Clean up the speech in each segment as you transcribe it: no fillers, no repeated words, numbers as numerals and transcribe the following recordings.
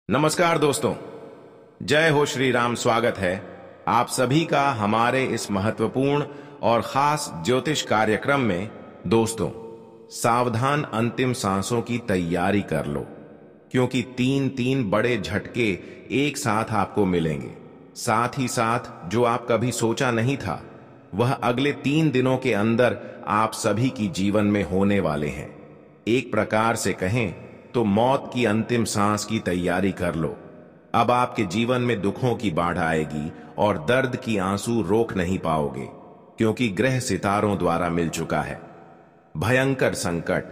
नमस्कार दोस्तों, जय हो श्री राम। स्वागत है आप सभी का हमारे इस महत्वपूर्ण और खास ज्योतिष कार्यक्रम में। दोस्तों, सावधान, अंतिम सांसों की तैयारी कर लो, क्योंकि तीन तीन बड़े झटके एक साथ आपको मिलेंगे। साथ ही साथ जो आप कभी सोचा नहीं था, वह अगले 3 दिनों के अंदर आप सभी की जीवन में होने वाले हैं। एक प्रकार से कहें तो मौत की अंतिम सांस की तैयारी कर लो। अब आपके जीवन में दुखों की बाढ़ आएगी और दर्द की आंसू रोक नहीं पाओगे, क्योंकि ग्रह सितारों द्वारा मिल चुका है भयंकर संकट।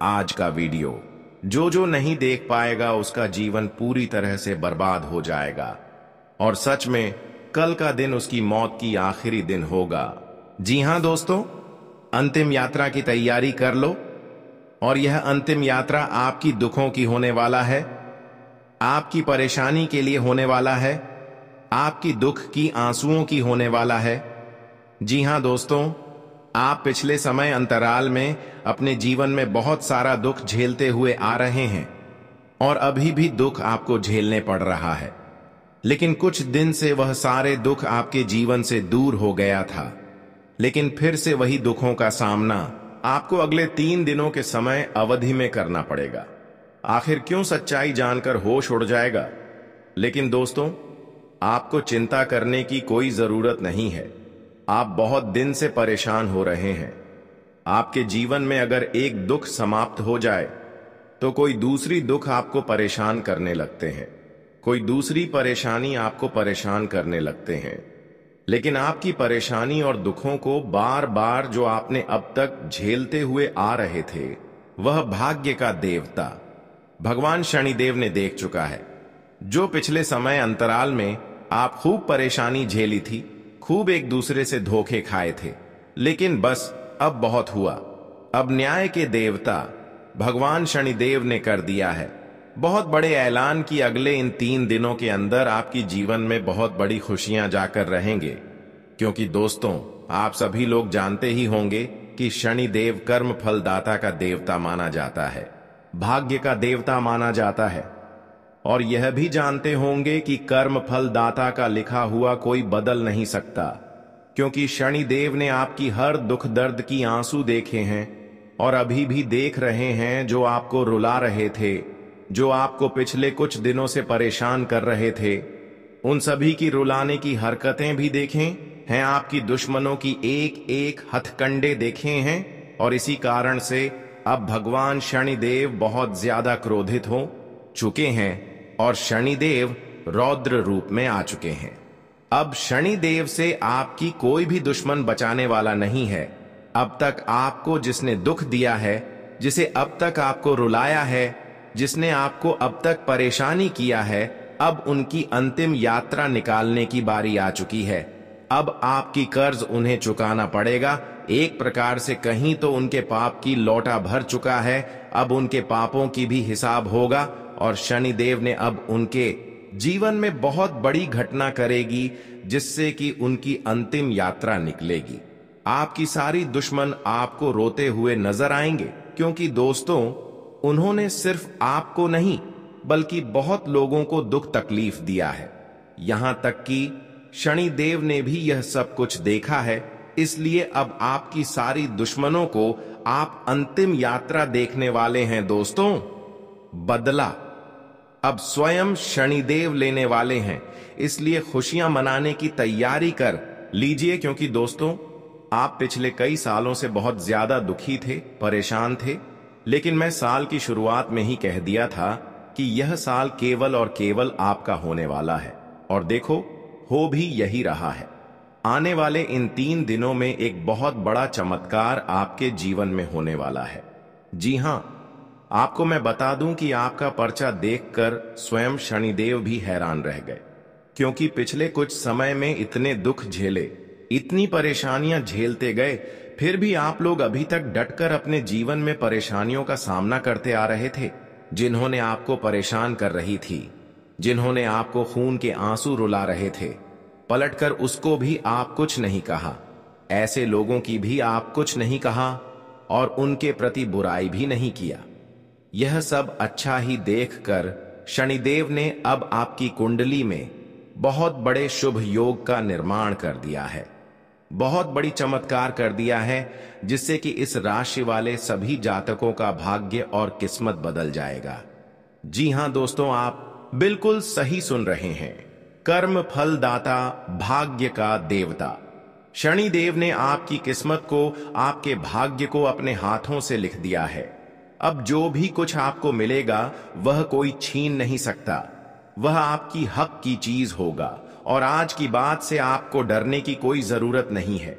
आज का वीडियो जो जो नहीं देख पाएगा उसका जीवन पूरी तरह से बर्बाद हो जाएगा, और सच में कल का दिन उसकी मौत की आखिरी दिन होगा। जी हां दोस्तों, अंतिम यात्रा की तैयारी कर लो, और यह अंतिम यात्रा आपकी दुखों की होने वाला है, आपकी परेशानी के लिए होने वाला है, आपकी दुख की आंसुओं की होने वाला है। जी हां दोस्तों, आप पिछले समय अंतराल में अपने जीवन में बहुत सारा दुख झेलते हुए आ रहे हैं, और अभी भी दुख आपको झेलने पड़ रहा है। लेकिन कुछ दिन से वह सारे दुख आपके जीवन से दूर हो गया था, लेकिन फिर से वही दुखों का सामना आपको अगले 3 दिनों के समय अवधि में करना पड़ेगा। आखिर क्यों? सच्चाई जानकर होश उड़ जाएगा। लेकिन दोस्तों, आपको चिंता करने की कोई जरूरत नहीं है। आप बहुत दिन से परेशान हो रहे हैं। आपके जीवन में अगर एक दुख समाप्त हो जाए तो कोई दूसरी दुख आपको परेशान करने लगते हैं, कोई दूसरी परेशानी आपको परेशान करने लगते हैं। लेकिन आपकी परेशानी और दुखों को बार बार जो आपने अब तक झेलते हुए आ रहे थे, वह भाग्य का देवता भगवान शनिदेव ने देख चुका है। जो पिछले समय अंतराल में आप खूब परेशानी झेली थी, खूब एक दूसरे से धोखे खाए थे, लेकिन बस अब बहुत हुआ। अब न्याय के देवता भगवान शनिदेव ने कर दिया है बहुत बड़े ऐलान की अगले इन 3 दिनों के अंदर आपकी जीवन में बहुत बड़ी खुशियां जाकर रहेंगे। क्योंकि दोस्तों, आप सभी लोग जानते ही होंगे कि शनिदेव कर्म फलदाता का देवता माना जाता है, भाग्य का देवता माना जाता है। और यह भी जानते होंगे कि कर्म फलदाता का लिखा हुआ कोई बदल नहीं सकता, क्योंकि शनिदेव ने आपकी हर दुख दर्द की आंसू देखे हैं, और अभी भी देख रहे हैं। जो आपको रुला रहे थे, जो आपको पिछले कुछ दिनों से परेशान कर रहे थे, उन सभी की रुलाने की हरकतें भी देखें हैं। आपकी दुश्मनों की एक एक हथकंडे देखे हैं, और इसी कारण से अब भगवान शनिदेव बहुत ज्यादा क्रोधित हो चुके हैं, और शनिदेव रौद्र रूप में आ चुके हैं। अब शनिदेव से आपकी कोई भी दुश्मन बचाने वाला नहीं है। अब तक आपको जिसने दुख दिया है, जिसे अब तक आपको रुलाया है, जिसने आपको अब तक परेशानी किया है, अब उनकी अंतिम यात्रा निकालने की बारी आ चुकी है। अब आपकी कर्ज उन्हें चुकाना पड़ेगा। एक प्रकार से कहीं तो उनके पाप की लौटा भर चुका है, अब उनके पापों की भी हिसाब होगा, और शनिदेव ने अब उनके जीवन में बहुत बड़ी घटना करेगी, जिससे कि उनकी अंतिम यात्रा निकलेगी। आपकी सारी दुश्मन आपको रोते हुए नजर आएंगे, क्योंकि दोस्तों, उन्होंने सिर्फ आपको नहीं बल्कि बहुत लोगों को दुख तकलीफ दिया है। यहां तक कि शनिदेव ने भी यह सब कुछ देखा है। इसलिए अब आपकी सारी दुश्मनों को आप अंतिम यात्रा देखने वाले हैं दोस्तों। बदला अब स्वयं शनिदेव लेने वाले हैं, इसलिए खुशियां मनाने की तैयारी कर लीजिए। क्योंकि दोस्तों, आप पिछले कई सालों से बहुत ज्यादा दुखी थे, परेशान थे, लेकिन मैं साल की शुरुआत में ही कह दिया था कि यह साल केवल और केवल आपका होने वाला है, और देखो हो भी यही रहा है। आने वाले इन 3 दिनों में एक बहुत बड़ा चमत्कार आपके जीवन में होने वाला है। जी हां, आपको मैं बता दूं कि आपका पर्चा देखकर स्वयं शनिदेव भी हैरान रह गए, क्योंकि पिछले कुछ समय में इतने दुख झेले, इतनी परेशानियां झेलते गए, फिर भी आप लोग अभी तक डटकर अपने जीवन में परेशानियों का सामना करते आ रहे थे। जिन्होंने आपको परेशान कर रही थी, जिन्होंने आपको खून के आंसू रुला रहे थे, पलटकर उसको भी आप कुछ नहीं कहा। ऐसे लोगों की भी आप कुछ नहीं कहा, और उनके प्रति बुराई भी नहीं किया। यह सब अच्छा ही देखकर शनिदेव ने अब आपकी कुंडली में बहुत बड़े शुभ योग का निर्माण कर दिया है, बहुत बड़ी चमत्कार कर दिया है, जिससे कि इस राशि वाले सभी जातकों का भाग्य और किस्मत बदल जाएगा। जी हां दोस्तों, आप बिल्कुल सही सुन रहे हैं। कर्म फल दाता, भाग्य का देवता शनिदेव ने आपकी किस्मत को, आपके भाग्य को अपने हाथों से लिख दिया है। अब जो भी कुछ आपको मिलेगा वह कोई छीन नहीं सकता, वह आपकी हक की चीज होगा। और आज की बात से आपको डरने की कोई जरूरत नहीं है,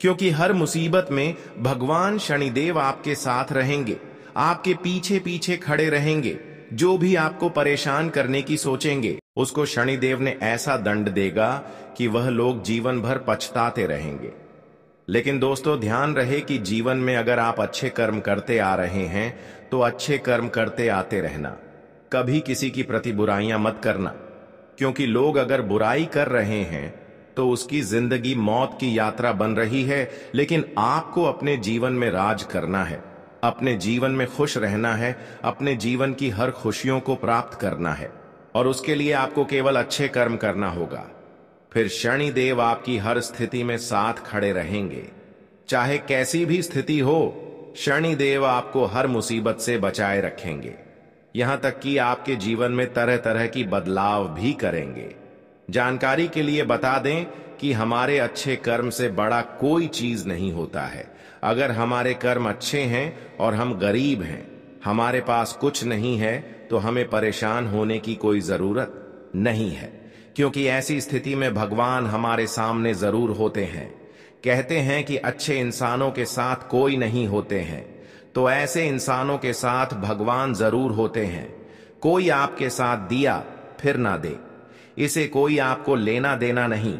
क्योंकि हर मुसीबत में भगवान शनिदेव आपके साथ रहेंगे, आपके पीछे पीछे खड़े रहेंगे। जो भी आपको परेशान करने की सोचेंगे उसको शनिदेव ने ऐसा दंड देगा कि वह लोग जीवन भर पछताते रहेंगे। लेकिन दोस्तों, ध्यान रहे कि जीवन में अगर आप अच्छे कर्म करते आ रहे हैं तो अच्छे कर्म करते आते रहना, कभी किसी की प्रति बुराइयां मत करना, क्योंकि लोग अगर बुराई कर रहे हैं तो उसकी जिंदगी मौत की यात्रा बन रही है। लेकिन आपको अपने जीवन में राज करना है, अपने जीवन में खुश रहना है, अपने जीवन की हर खुशियों को प्राप्त करना है, और उसके लिए आपको केवल अच्छे कर्म करना होगा। फिर शनिदेव आपकी हर स्थिति में साथ खड़े रहेंगे, चाहे कैसी भी स्थिति हो। शनिदेव आपको हर मुसीबत से बचाए रखेंगे, यहां तक कि आपके जीवन में तरह तरह की बदलाव भी करेंगे। जानकारी के लिए बता दें कि हमारे अच्छे कर्म से बड़ा कोई चीज नहीं होता है। अगर हमारे कर्म अच्छे हैं और हम गरीब हैं, हमारे पास कुछ नहीं है, तो हमें परेशान होने की कोई जरूरत नहीं है, क्योंकि ऐसी स्थिति में भगवान हमारे सामने जरूर होते हैं। कहते हैं कि अच्छे इंसानों के साथ कोई नहीं होते हैं, तो ऐसे इंसानों के साथ भगवान जरूर होते हैं। कोई आपके साथ दिया फिर ना दे, इसे कोई आपको लेना देना नहीं।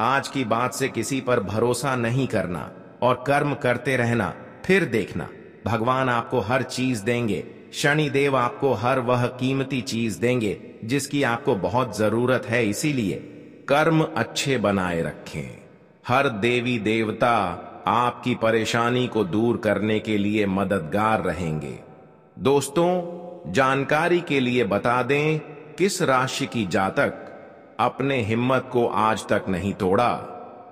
आज की बात से किसी पर भरोसा नहीं करना और कर्म करते रहना, फिर देखना भगवान आपको हर चीज देंगे। शनिदेव आपको हर वह कीमती चीज देंगे जिसकी आपको बहुत जरूरत है। इसीलिए कर्म अच्छे बनाए रखें। हर देवी देवता आपकी परेशानी को दूर करने के लिए मददगार रहेंगे। दोस्तों, जानकारी के लिए बता दें, किस राशि की जातक अपने हिम्मत को आज तक नहीं तोड़ा,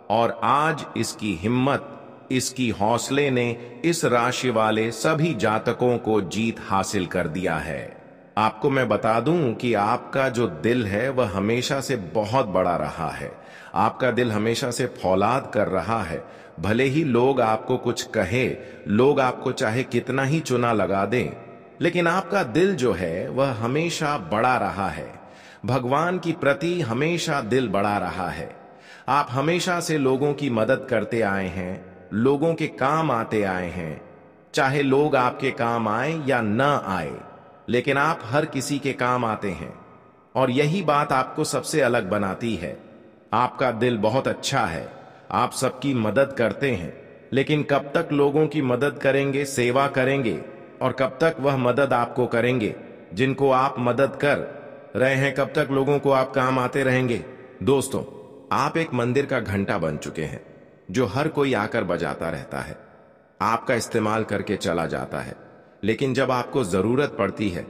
और आज इसकी हिम्मत, इसकी हौसले ने इस राशि वाले सभी जातकों को जीत हासिल कर दिया है। आपको मैं बता दूं कि आपका जो दिल है वह हमेशा से बहुत बड़ा रहा है। आपका दिल हमेशा से फौलाद कर रहा है। भले ही लोग आपको कुछ कहे, लोग आपको चाहे कितना ही चुना लगा दें, लेकिन आपका दिल जो है वह हमेशा बड़ा रहा है। भगवान की प्रति हमेशा दिल बड़ा रहा है। आप हमेशा से लोगों की मदद करते आए हैं, लोगों के काम आते आए हैं। चाहे लोग आपके काम आए या न आए, लेकिन आप हर किसी के काम आते हैं, और यही बात आपको सबसे अलग बनाती है। आपका दिल बहुत अच्छा है, आप सबकी मदद करते हैं, लेकिन कब तक लोगों की मदद करेंगे, सेवा करेंगे, और कब तक वह मदद आपको करेंगे जिनको आप मदद कर रहे हैं? कब तक लोगों को आप काम आते रहेंगे? दोस्तों, आप एक मंदिर का घंटा बन चुके हैं जो हर कोई आकर बजाता रहता है, आपका इस्तेमाल करके चला जाता है, लेकिन जब आपको जरूरत पड़ती है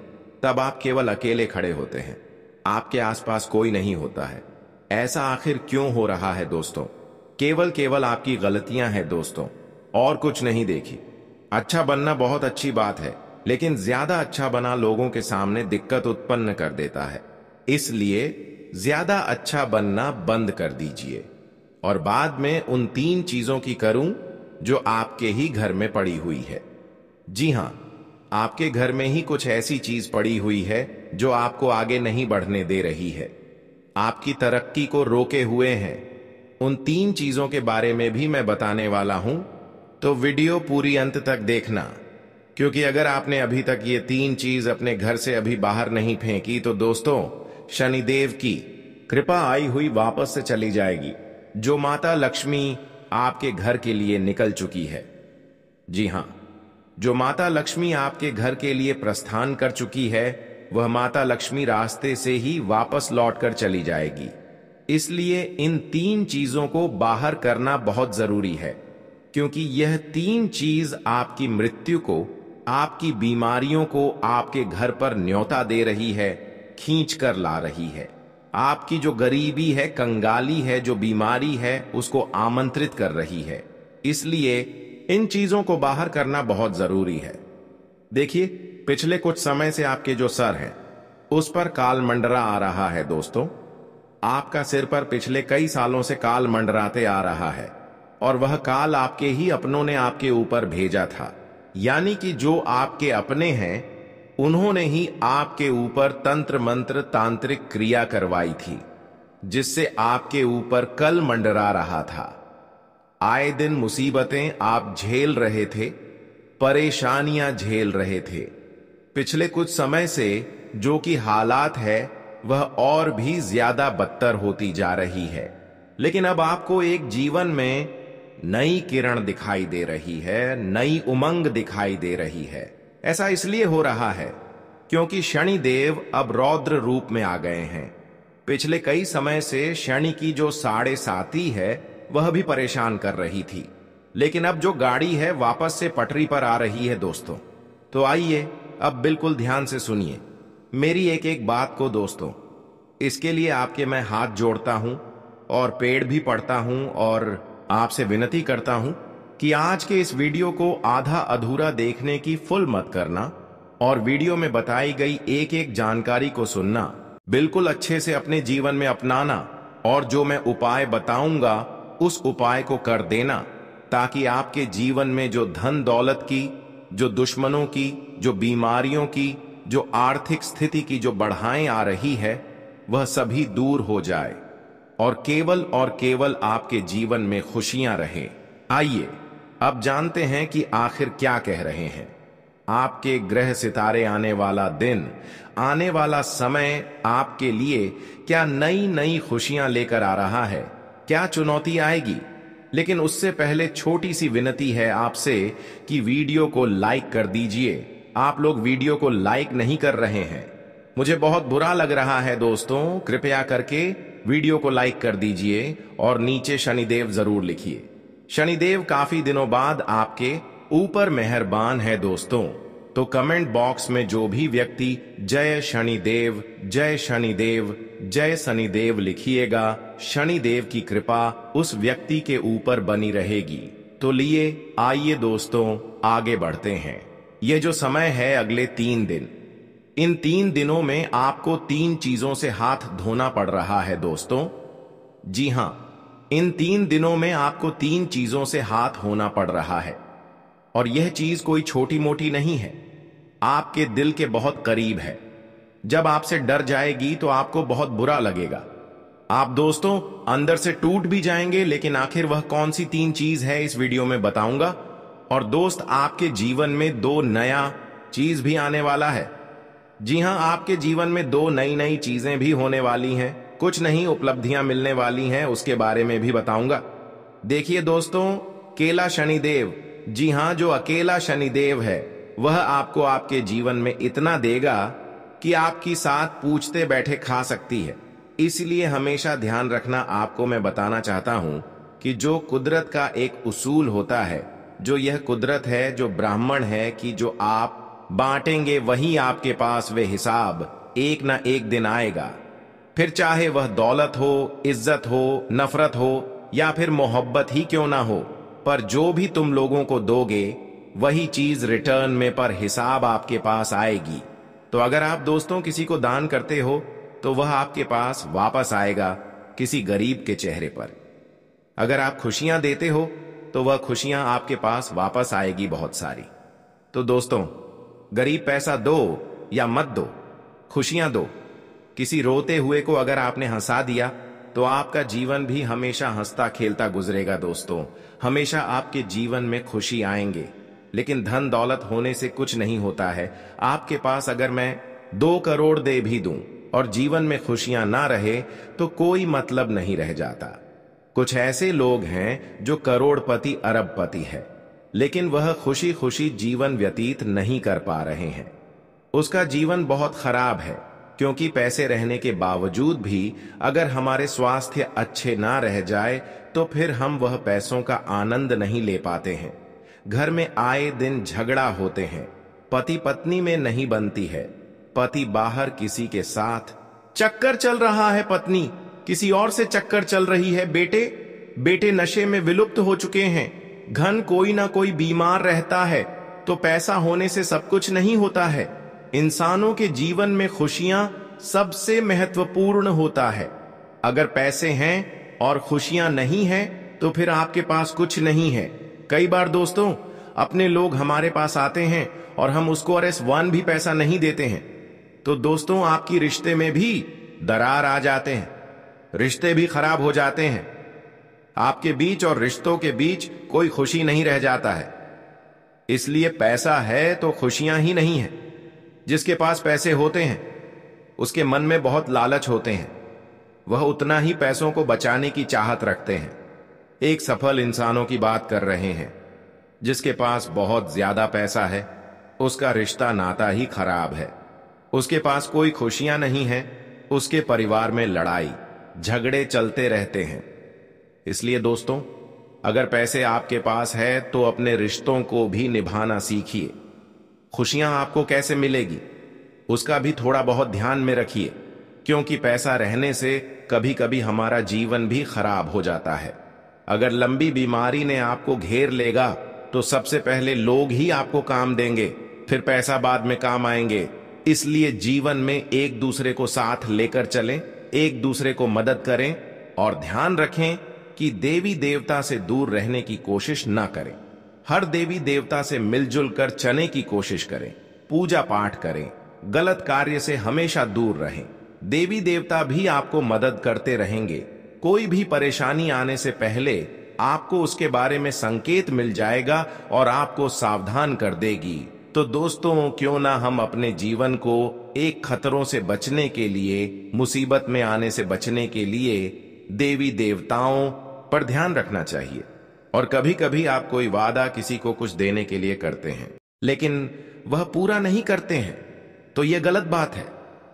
तब आप केवल अकेले खड़े होते हैं, आपके आसपास कोई नहीं होता है। ऐसा आखिर क्यों हो रहा है दोस्तों? केवल आपकी गलतियां हैं दोस्तों, और कुछ नहीं देखी। अच्छा बनना बहुत अच्छी बात है, लेकिन ज्यादा अच्छा बना लोगों के सामने दिक्कत उत्पन्न कर देता है। इसलिए ज्यादा अच्छा बनना बंद कर दीजिए, और बाद में उन 3 चीजों की करूं जो आपके ही घर में पड़ी हुई है। जी हां, आपके घर में ही कुछ ऐसी चीज पड़ी हुई है जो आपको आगे नहीं बढ़ने दे रही है, आपकी तरक्की को रोके हुए हैं। उन 3 चीजों के बारे में भी मैं बताने वाला हूं, तो वीडियो पूरी अंत तक देखना, क्योंकि अगर आपने अभी तक ये 3 चीज अपने घर से अभी बाहर नहीं फेंकी तो दोस्तों, शनिदेव की कृपा आई हुई वापस से चली जाएगी। जो माता लक्ष्मी आपके घर के लिए निकल चुकी है, जी हां, जो माता लक्ष्मी आपके घर के लिए प्रस्थान कर चुकी है, वह माता लक्ष्मी रास्ते से ही वापस लौटकर चली जाएगी। इसलिए इन 3 चीजों को बाहर करना बहुत जरूरी है, क्योंकि यह 3 चीज आपकी मृत्यु को, आपकी बीमारियों को आपके घर पर न्योता दे रही है खींच कर ला रही है। आपकी जो गरीबी है, कंगाली है, जो बीमारी है, उसको आमंत्रित कर रही है। इसलिए इन चीजों को बाहर करना बहुत जरूरी है। देखिए, पिछले कुछ समय से आपके जो सर है उस पर काल मंडरा आ रहा है दोस्तों। आपका सिर पर पिछले कई सालों से काल मंडराते आ रहा है और वह काल आपके ही अपनों ने आपके ऊपर भेजा था। यानी कि जो आपके अपने हैं उन्होंने ही आपके ऊपर तंत्र मंत्र तांत्रिक क्रिया करवाई थी, जिससे आपके ऊपर कल मंडरा रहा था। आए दिन मुसीबतें आप झेल रहे थे, परेशानियां झेल रहे थे। पिछले कुछ समय से जो कि हालात है वह और भी ज्यादा बदतर होती जा रही है। लेकिन अब आपको एक जीवन में नई किरण दिखाई दे रही है, नई उमंग दिखाई दे रही है। ऐसा इसलिए हो रहा है क्योंकि शनिदेव अब रौद्र रूप में आ गए हैं। पिछले कई समय से शनि की जो साढ़े साती है वह भी परेशान कर रही थी, लेकिन अब जो गाड़ी है वापस से पटरी पर आ रही है दोस्तों। तो आइए अब बिल्कुल ध्यान से सुनिए मेरी एक एक बात को दोस्तों। इसके लिए आपके मैं हाथ जोड़ता हूं और पेड़ भी पड़ता हूं और आपसे विनती करता हूं कि आज के इस वीडियो को आधा अधूरा देखने की फुल मत करना और वीडियो में बताई गई एक एक जानकारी को सुनना, बिल्कुल अच्छे से अपने जीवन में अपनाना और जो मैं उपाय बताऊंगा उस उपाय को कर देना, ताकि आपके जीवन में जो धन दौलत की, जो दुश्मनों की, जो बीमारियों की, जो आर्थिक स्थिति की जो बढ़ाएं आ रही है वह सभी दूर हो जाए और केवल आपके जीवन में खुशियां रहें। आइए अब जानते हैं कि आखिर क्या कह रहे हैं। आपके ग्रह सितारे आने वाला दिन, आने वाला समय आपके लिए क्या नई नई खुशियां लेकर आ रहा है, क्या चुनौती आएगी। लेकिन उससे पहले छोटी सी विनती है आपसे कि वीडियो को लाइक कर दीजिए। आप लोग वीडियो को लाइक नहीं कर रहे हैं, मुझे बहुत बुरा लग रहा है दोस्तों। कृपया करके वीडियो को लाइक कर दीजिए और नीचे शनिदेव जरूर लिखिए। शनिदेव काफी दिनों बाद आपके ऊपर मेहरबान है दोस्तों। तो कमेंट बॉक्स में जो भी व्यक्ति जय शनिदेव, जय शनिदेव, जय शनिदेव लिखिएगा, शनिदेव की कृपा उस व्यक्ति के ऊपर बनी रहेगी। तो लिए आइए दोस्तों आगे बढ़ते हैं। यह जो समय है अगले 3 दिन, इन 3 दिनों में आपको 3 चीजों से हाथ धोना पड़ रहा है दोस्तों। जी हां, इन 3 दिनों में आपको 3 चीजों से हाथ होना पड़ रहा है और यह चीज कोई छोटी मोटी नहीं है, आपके दिल के बहुत करीब है। जब आपसे डर जाएगी तो आपको बहुत बुरा लगेगा, आप दोस्तों अंदर से टूट भी जाएंगे। लेकिन आखिर वह कौन सी 3 चीज है इस वीडियो में बताऊंगा। और दोस्त आपके जीवन में 2 नया चीज भी आने वाला है। जी हां, आपके जीवन में 2 नई नई चीजें भी होने वाली हैं, कुछ नहीं उपलब्धियां मिलने वाली हैं, उसके बारे में भी बताऊंगा। देखिए दोस्तों, केला शनिदेव, जी हां, जो अकेला शनिदेव है वह आपको आपके जीवन में इतना देगा कि आपकी साथ पूछते बैठे खा सकती है। इसलिए हमेशा ध्यान रखना, आपको मैं बताना चाहता हूं कि जो कुदरत का एक उसूल होता है, जो यह कुदरत है, जो ब्राह्मण है कि जो आप बांटेंगे वही आपके पास वे हिसाब एक ना एक दिन आएगा। फिर चाहे वह दौलत हो, इज्जत हो, नफरत हो या फिर मोहब्बत ही क्यों ना हो, पर जो भी तुम लोगों को दोगे वही चीज रिटर्न में पर हिसाब आपके पास आएगी। तो अगर आप दोस्तों किसी को दान करते हो तो वह आपके पास वापस आएगा किसी गरीब के चेहरे पर। अगर आप खुशियां देते हो तो वह खुशियां आपके पास वापस आएगी बहुत सारी। तो दोस्तों, गरीब पैसा दो या मत दो, खुशियां दो। किसी रोते हुए को अगर आपने हंसा दिया तो आपका जीवन भी हमेशा हंसता खेलता गुजरेगा दोस्तों। हमेशा आपके जीवन में खुशी आएंगे। लेकिन धन दौलत होने से कुछ नहीं होता है। आपके पास अगर मैं 2 करोड़ दे भी दूं और जीवन में खुशियां ना रहे तो कोई मतलब नहीं रह जाता। कुछ ऐसे लोग हैं जो करोड़पति अरबपति है, लेकिन वह खुशी खुशी जीवन व्यतीत नहीं कर पा रहे हैं। उसका जीवन बहुत खराब है, क्योंकि पैसे रहने के बावजूद भी अगर हमारे स्वास्थ्य अच्छे ना रह जाए तो फिर हम वह पैसों का आनंद नहीं ले पाते हैं। घर में आए दिन झगड़ा होते हैं, पति पत्नी में नहीं बनती है, पति बाहर किसी के साथ चक्कर चल रहा है, पत्नी किसी और से चक्कर चल रही है, बेटे नशे में विलुप्त हो चुके हैं, घन कोई ना कोई बीमार रहता है। तो पैसा होने से सब कुछ नहीं होता है। इंसानों के जीवन में खुशियां सबसे महत्वपूर्ण होता है। अगर पैसे हैं और खुशियां नहीं हैं तो फिर आपके पास कुछ नहीं है। कई बार दोस्तों, अपने लोग हमारे पास आते हैं और हम उसको RS1 भी पैसा नहीं देते हैं, तो दोस्तों आपकी रिश्ते में भी दरार आ जाते हैं, रिश्ते भी खराब हो जाते हैं। आपके बीच और रिश्तों के बीच कोई खुशी नहीं रह जाता है। इसलिए पैसा है तो खुशियां ही नहीं है। जिसके पास पैसे होते हैं उसके मन में बहुत लालच होते हैं, वह उतना ही पैसों को बचाने की चाहत रखते हैं। एक सफल इंसानों की बात कर रहे हैं। जिसके पास बहुत ज्यादा पैसा है उसका रिश्ता नाता ही खराब है। उसके पास कोई खुशियां नहीं है, उसके परिवार में लड़ाई झगड़े चलते रहते हैं। इसलिए दोस्तों, अगर पैसे आपके पास है तो अपने रिश्तों को भी निभाना सीखिए। खुशियां आपको कैसे मिलेगी उसका भी थोड़ा बहुत ध्यान में रखिए, क्योंकि पैसा रहने से कभी कभी हमारा जीवन भी खराब हो जाता है। अगर लंबी बीमारी ने आपको घेर लेगा तो सबसे पहले लोग ही आपको काम देंगे, फिर पैसा बाद में काम आएंगे। इसलिए जीवन में एक दूसरे को साथ लेकर चलें, एक दूसरे को मदद करें और ध्यान रखें कि देवी देवता से दूर रहने की कोशिश ना करें। हर देवी देवता से मिलजुल कर चलने की कोशिश करें, पूजा पाठ करें, गलत कार्य से हमेशा दूर रहें। देवी देवता भी आपको मदद करते रहेंगे। कोई भी परेशानी आने से पहले आपको उसके बारे में संकेत मिल जाएगा और आपको सावधान कर देगी। तो दोस्तों, क्यों ना हम अपने जीवन को एक खतरों से बचने के लिए, मुसीबत में आने से बचने के लिए देवी देवताओं पर ध्यान रखना चाहिए। और कभी कभी आप कोई वादा किसी को कुछ देने के लिए करते हैं लेकिन वह पूरा नहीं करते हैं, तो यह गलत बात है।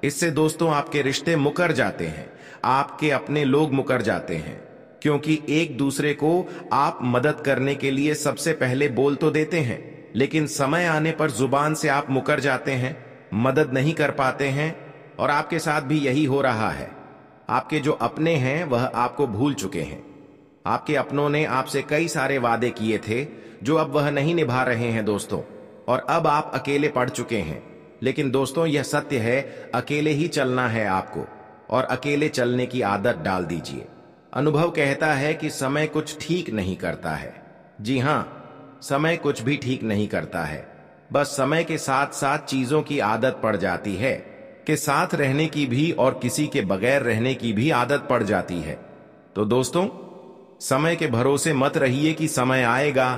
इससे दोस्तों आपके रिश्ते मुकर जाते हैं, आपके अपने लोग मुकर जाते हैं, क्योंकि एक दूसरे को आप मदद करने के लिए सबसे पहले बोल तो देते हैं, लेकिन समय आने पर जुबान से आप मुकर जाते हैं, मदद नहीं कर पाते हैं। और आपके साथ भी यही हो रहा है। आपके जो अपने हैं वह आपको भूल चुके हैं। आपके अपनों ने आपसे कई सारे वादे किए थे जो अब वह नहीं निभा रहे हैं दोस्तों, और अब आप अकेले पड़ चुके हैं। लेकिन दोस्तों, यह सत्य है, अकेले ही चलना है आपको, और अकेले चलने की आदत डाल दीजिए। अनुभव कहता है कि समय कुछ ठीक नहीं करता है। जी हां, समय कुछ भी ठीक नहीं करता है। बस समय के साथ साथ चीजों की आदत पड़ जाती है, कि साथ रहने की भी और किसी के बगैर रहने की भी आदत पड़ जाती है। तो दोस्तों, समय के भरोसे मत रहिए कि समय आएगा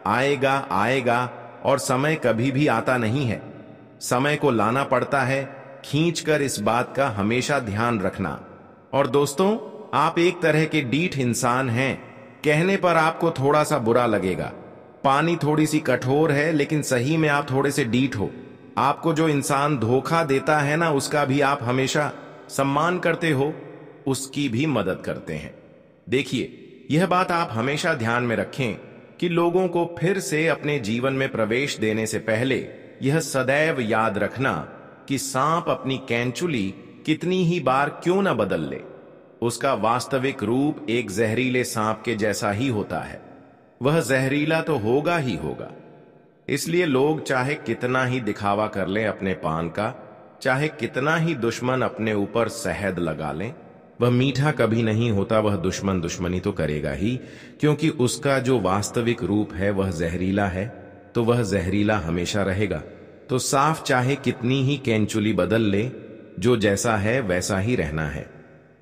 आएगा आएगा, और समय कभी भी आता नहीं है। समय को लाना पड़ता है, खींचकर। इस बात का हमेशा ध्यान रखना। और दोस्तों, आप एक तरह के डीठ इंसान हैं। कहने पर आपको थोड़ा सा बुरा लगेगा। पानी थोड़ी सी कठोर है, लेकिन सही में आप थोड़े से डीठ हो। आपको जो इंसान धोखा देता है ना, उसका भी आप हमेशा सम्मान करते हो, उसकी भी मदद करते हैं। देखिए, यह बात आप हमेशा ध्यान में रखें कि लोगों को फिर से अपने जीवन में प्रवेश देने से पहले यह सदैव याद रखना कि सांप अपनी कैंचुली कितनी ही बार क्यों न बदल ले, उसका वास्तविक रूप एक जहरीले सांप के जैसा ही होता है। वह जहरीला तो होगा ही होगा। इसलिए लोग चाहे कितना ही दिखावा कर लें अपने पान का, चाहे कितना ही दुश्मन अपने ऊपर शहद लगा लें, वह मीठा कभी नहीं होता। वह दुश्मन दुश्मनी तो करेगा ही, क्योंकि उसका जो वास्तविक रूप है वह जहरीला है, तो वह जहरीला हमेशा रहेगा। तो साफ चाहे कितनी ही कैंचुली बदल ले, जो जैसा है वैसा ही रहना है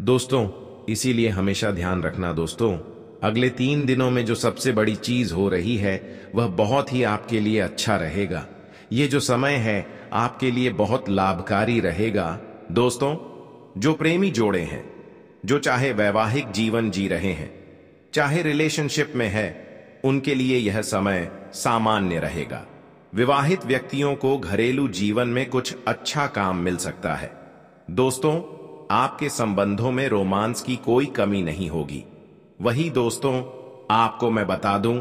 दोस्तों। इसीलिए हमेशा ध्यान रखना दोस्तों, अगले 3 दिनों में जो सबसे बड़ी चीज हो रही है वह बहुत ही आपके लिए अच्छा रहेगा। ये जो समय है आपके लिए बहुत लाभकारी रहेगा दोस्तों। जो प्रेमी जोड़े हैं, जो चाहे वैवाहिक जीवन जी रहे हैं, चाहे रिलेशनशिप में है, उनके लिए यह समय सामान्य रहेगा। विवाहित व्यक्तियों को घरेलू जीवन में कुछ अच्छा काम मिल सकता है दोस्तों। आपके संबंधों में रोमांस की कोई कमी नहीं होगी। वही दोस्तों, आपको मैं बता दूं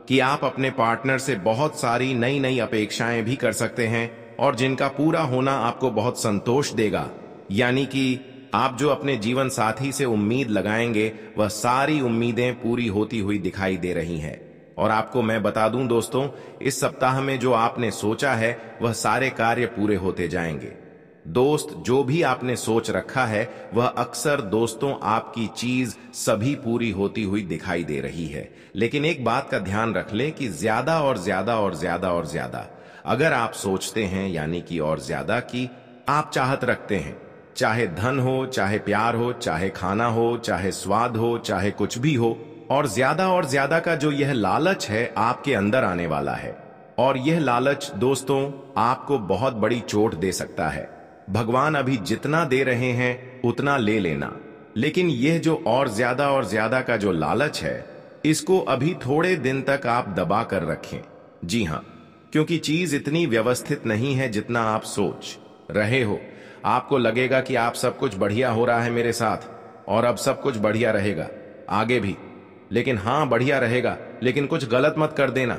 कि आप अपने पार्टनर से बहुत सारी नई नई अपेक्षाएं भी कर सकते हैं, और जिनका पूरा होना आपको बहुत संतोष देगा, यानी कि आप जो अपने जीवन साथी से उम्मीद लगाएंगे वह सारी उम्मीदें पूरी होती हुई दिखाई दे रही हैं। और आपको मैं बता दूं दोस्तों, इस सप्ताह में जो आपने सोचा है वह सारे कार्य पूरे होते जाएंगे। दोस्त, जो भी आपने सोच रखा है वह अक्सर दोस्तों आपकी चीज सभी पूरी होती हुई दिखाई दे रही है। लेकिन एक बात का ध्यान रख लें कि ज्यादा और ज्यादा और ज्यादा और ज्यादा अगर आप सोचते हैं, यानी कि और ज्यादा की आप चाहत रखते हैं, चाहे धन हो, चाहे प्यार हो, चाहे खाना हो, चाहे स्वाद हो, चाहे कुछ भी हो, और ज्यादा का जो यह लालच है आपके अंदर आने वाला है। और यह लालच दोस्तों आपको बहुत बड़ी चोट दे सकता है। भगवान अभी जितना दे रहे हैं उतना ले लेना, लेकिन यह जो और ज्यादा का जो लालच है, इसको अभी थोड़े दिन तक आप दबा कर रखें। जी हां, क्योंकि चीज इतनी व्यवस्थित नहीं है जितना आप सोच रहे हो। आपको लगेगा कि आप सब कुछ बढ़िया हो रहा है मेरे साथ, और अब सब कुछ बढ़िया रहेगा आगे भी। लेकिन हां, बढ़िया रहेगा, लेकिन कुछ गलत मत कर देना।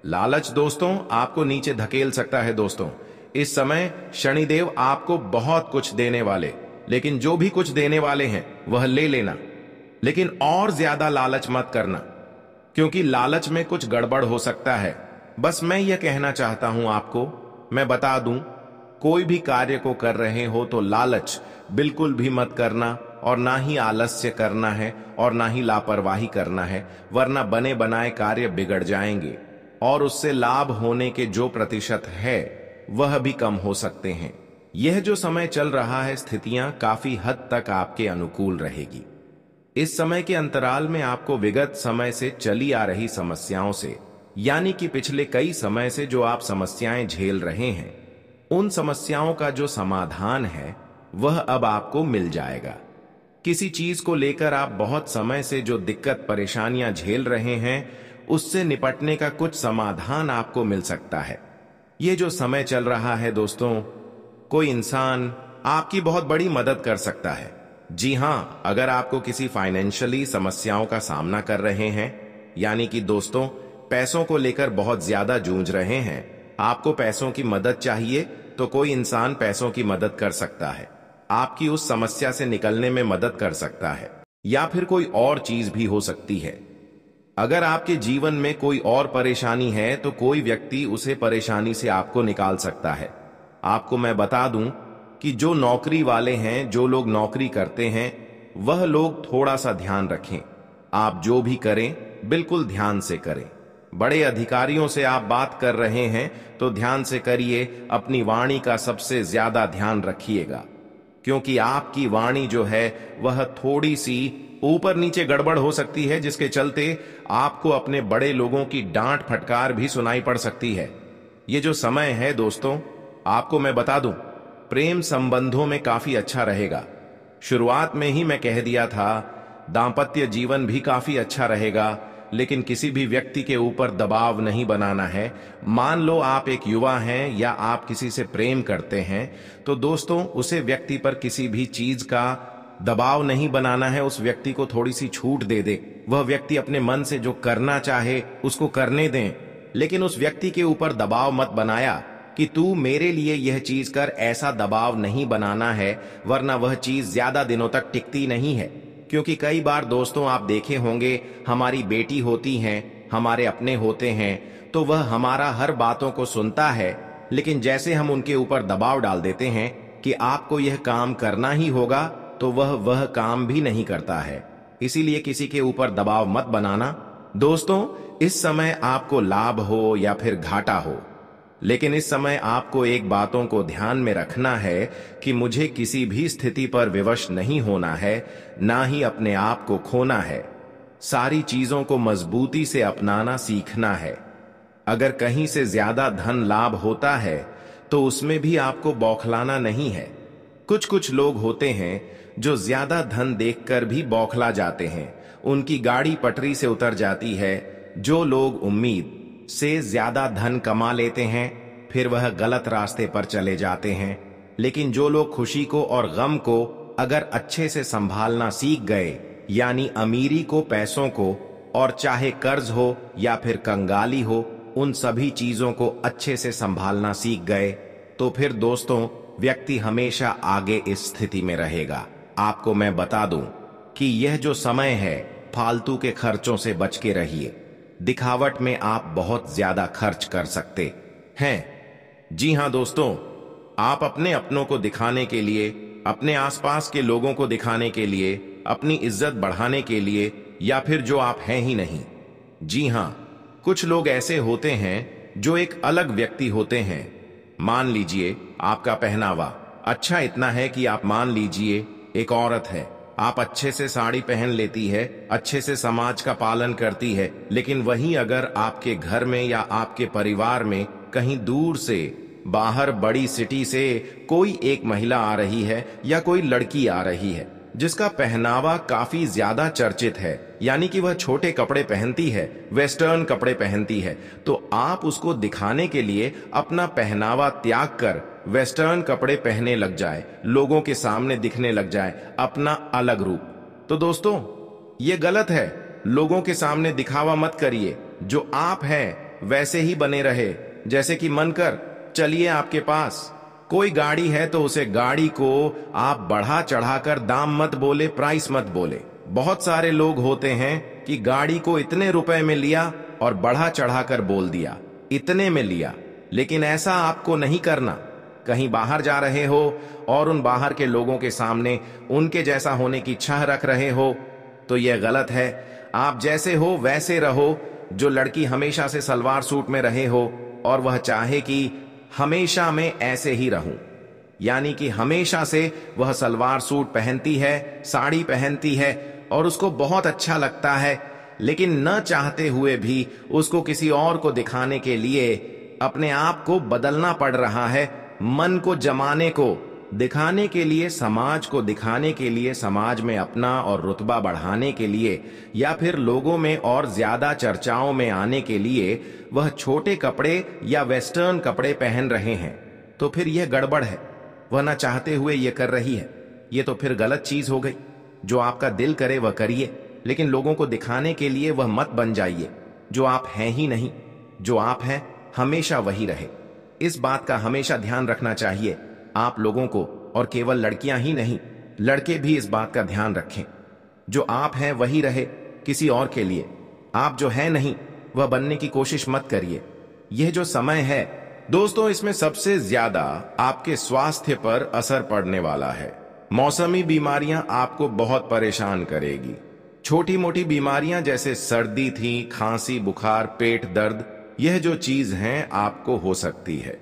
लालच दोस्तों आपको नीचे धकेल सकता है। दोस्तों, इस समय शनिदेव आपको बहुत कुछ देने वाले, लेकिन जो भी कुछ देने वाले हैं वह ले लेना, लेकिन और ज्यादा लालच मत करना, क्योंकि लालच में कुछ गड़बड़ हो सकता है। बस मैं यह कहना चाहता हूं आपको, मैं बता दूं, कोई भी कार्य को कर रहे हो तो लालच बिल्कुल भी मत करना, और ना ही आलस्य करना है और ना ही लापरवाही करना है, वरना बने बनाए कार्य बिगड़ जाएंगे और उससे लाभ होने के जो प्रतिशत है वह भी कम हो सकते हैं। यह जो समय चल रहा है, स्थितियां काफी हद तक आपके अनुकूल रहेगी। इस समय के अंतराल में आपको विगत समय से चली आ रही समस्याओं से, यानी कि पिछले कई समय से जो आप समस्याएं झेल रहे हैं, उन समस्याओं का जो समाधान है वह अब आपको मिल जाएगा। किसी चीज को लेकर आप बहुत समय से जो दिक्कत परेशानियां झेल रहे हैं, उससे निपटने का कुछ समाधान आपको मिल सकता है। ये जो समय चल रहा है दोस्तों, कोई इंसान आपकी बहुत बड़ी मदद कर सकता है। जी हां, अगर आपको किसी फाइनेंशियली समस्याओं का सामना कर रहे हैं, यानी कि दोस्तों पैसों को लेकर बहुत ज्यादा जूझ रहे हैं, आपको पैसों की मदद चाहिए, तो कोई इंसान पैसों की मदद कर सकता है, आपकी उस समस्या से निकलने में मदद कर सकता है, या फिर कोई और चीज भी हो सकती है। अगर आपके जीवन में कोई और परेशानी है तो कोई व्यक्ति उसे परेशानी से आपको निकाल सकता है। आपको मैं बता दूं कि जो नौकरी वाले हैं, जो लोग नौकरी करते हैं, वह लोग थोड़ा सा ध्यान रखें। आप जो भी करें बिल्कुल ध्यान से करें। बड़े अधिकारियों से आप बात कर रहे हैं तो ध्यान से करिए, अपनी वाणी का सबसे ज्यादा ध्यान रखिएगा, क्योंकि आपकी वाणी जो है वह थोड़ी सी ऊपर नीचे गड़बड़ हो सकती है, जिसके चलते आपको अपने बड़े लोगों की डांट फटकार भी सुनाई पड़ सकती है। ये जो समय है दोस्तों, आपको मैं बता दूं, प्रेम संबंधों में काफी अच्छा रहेगा। शुरुआत में ही मैं कह दिया था, दांपत्य जीवन भी काफी अच्छा रहेगा, लेकिन किसी भी व्यक्ति के ऊपर दबाव नहीं बनाना है। मान लो आप एक युवा हैं या आप किसी से प्रेम करते हैं, तो दोस्तों उसे व्यक्ति पर किसी भी चीज का दबाव नहीं बनाना है। उस व्यक्ति को थोड़ी सी छूट दे दे, वह व्यक्ति अपने मन से जो करना चाहे उसको करने दें, लेकिन उस व्यक्ति के ऊपर दबाव मत बनाया कि तू मेरे लिए यह चीज कर। ऐसा दबाव नहीं बनाना है, वरना वह चीज ज्यादा दिनों तक टिकती नहीं है। क्योंकि कई बार दोस्तों आप देखे होंगे, हमारी बेटी होती हैं, हमारे अपने होते हैं, तो वह हमारा हर बातों को सुनता है, लेकिन जैसे हम उनके ऊपर दबाव डाल देते हैं कि आपको यह काम करना ही होगा, तो वह काम भी नहीं करता है। इसीलिए किसी के ऊपर दबाव मत बनाना। दोस्तों, इस समय आपको लाभ हो या फिर घाटा हो, लेकिन इस समय आपको एक बातों को ध्यान में रखना है कि मुझे किसी भी स्थिति पर विवश नहीं होना है, ना ही अपने आप को खोना है। सारी चीजों को मजबूती से अपनाना सीखना है। अगर कहीं से ज्यादा धन लाभ होता है तो उसमें भी आपको बौखलाना नहीं है। कुछ लोग होते हैं जो ज्यादा धन देखकर भी बौखला जाते हैं, उनकी गाड़ी पटरी से उतर जाती है। जो लोग उम्मीद से ज्यादा धन कमा लेते हैं, फिर वह गलत रास्ते पर चले जाते हैं। लेकिन जो लोग खुशी को और गम को अगर अच्छे से संभालना सीख गए, यानी अमीरी को, पैसों को, और चाहे कर्ज हो या फिर कंगाली हो, उन सभी चीजों को अच्छे से संभालना सीख गए, तो फिर दोस्तों व्यक्ति हमेशा आगे इस स्थिति में रहेगा। आपको मैं बता दूं कि यह जो समय है, फालतू के खर्चों से बच के रहिए। दिखावट में आप बहुत ज्यादा खर्च कर सकते हैं। जी हां दोस्तों, आप अपने अपनों को दिखाने के लिए, अपने आसपास के लोगों को दिखाने के लिए, अपनी इज्जत बढ़ाने के लिए, या फिर जो आप हैं ही नहीं। जी हां, कुछ लोग ऐसे होते हैं जो एक अलग व्यक्ति होते हैं। मान लीजिए आपका पहनावा अच्छा इतना है कि आप मान लीजिए एक औरत है, आप अच्छे से साड़ी पहन लेती है, अच्छे से समाज का पालन करती है, लेकिन वहीं अगर आपके घर में या आपके परिवार में कहीं दूर से, बाहर बड़ी सिटी से कोई एक महिला आ रही है या कोई लड़की आ रही है जिसका पहनावा काफी ज्यादा चर्चित है, यानी कि वह छोटे कपड़े पहनती है, वेस्टर्न कपड़े पहनती है, तो आप उसको दिखाने के लिए अपना पहनावा त्याग कर वेस्टर्न कपड़े पहनने लग जाए, लोगों के सामने दिखने लग जाए अपना अलग रूप। तो दोस्तों ये गलत है। लोगों के सामने दिखावा मत करिए, जो आप हैं वैसे ही बने रहे। जैसे कि मन कर चलिए, आपके पास कोई गाड़ी है तो उसे गाड़ी को आप बढ़ा चढ़ाकर दाम मत बोले, प्राइस मत बोले। बहुत सारे लोग होते हैं कि गाड़ी को इतने रुपए में लिया और बढ़ा चढ़ाकर बोल दिया इतने में लिया, लेकिन ऐसा आपको नहीं करना। कहीं बाहर जा रहे हो और उन बाहर के लोगों के सामने उनके जैसा होने की चाह रख रहे हो तो यह गलत है। आप जैसे हो वैसे रहो। जो लड़की हमेशा से सलवार सूट में रहे हो और वह चाहे कि हमेशा मैं ऐसे ही रहूं, यानी कि हमेशा से वह सलवार सूट पहनती है, साड़ी पहनती है और उसको बहुत अच्छा लगता है, लेकिन न चाहते हुए भी उसको किसी और को दिखाने के लिए अपने आप को बदलना पड़ रहा है, मन को जमाने को दिखाने के लिए, समाज को दिखाने के लिए, समाज में अपना और रुतबा बढ़ाने के लिए, या फिर लोगों में और ज्यादा चर्चाओं में आने के लिए वह छोटे कपड़े या वेस्टर्न कपड़े पहन रहे हैं। तो फिर यह गड़बड़ है। वह ना चाहते हुए यह कर रही है, यह तो फिर गलत चीज हो गई। जो आपका दिल करे वह करिए, लेकिन लोगों को दिखाने के लिए वह मत बन जाइए जो आप हैं ही नहीं। जो आप हैं हमेशा वही रहे। इस बात का हमेशा ध्यान रखना चाहिए आप लोगों को, और केवल लड़कियां ही नहीं, लड़के भी इस बात का ध्यान रखें। जो आप हैं वही रहे, किसी और के लिए आप जो है नहीं वह बनने की कोशिश मत करिए। यह जो समय है दोस्तों, इसमें सबसे ज्यादा आपके स्वास्थ्य पर असर पड़ने वाला है। मौसमी बीमारियां आपको बहुत परेशान करेगी। छोटी मोटी बीमारियां जैसे सर्दी थी, खांसी, बुखार, पेट दर्द, यह जो चीज हैं आपको हो सकती है।